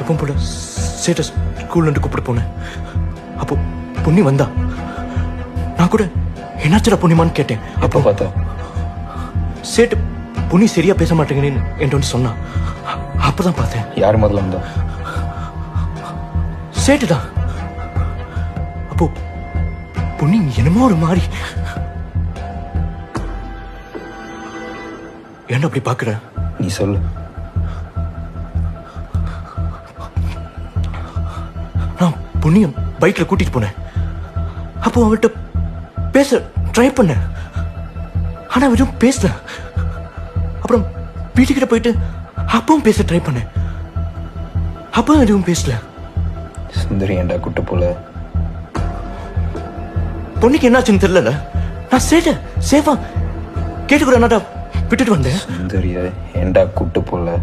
எப்பவும் போல சேட்டை ஸ்கூல்ல கூப்பிட்டு போனேன். அப்போ பொன்னி வந்தா. நான் கூட என்னாச்சடா பொன்னிமான்னு கேட்டேன். அப்போ பார்த்தா சேட்டு பொன்னி சரியா பேச மாட்டேங்கன்னு என்கிட்ட சொன்னா. அப்பதான் பார்த்தேன். யார் முதல்ல வந்தா? சேட்டுதான். அப்போ பொன்னி என்னமோ ஒரு மாதிரி. ஏன்டா அப்படி பாக்குற? நீ சொல்லு. நான் பொன்னிய பைக்ல கூட்டிட்டு போனேன். அப்போ அவர்கிட்ட பேச ட்ரை பண்ணேன். ஆனா அவரும் பேசல. அப்புறம் வீட்டுக்கிட்ட போயிட்டு அப்பவும் பேச ட்ரை பண்ணேன். அப்பவும் எதுவும் பேசல. சுந்தரி ஏன்டா கூட்டு போல? பொண்ணுக்கு என்னாச்சுன்னு தெரியல. நான் சேஃபா கேட்டுக்கிறேன் விட்டுட்டு வந்தேன். சுந்தரிய ஏன்டா கூட்டு போல?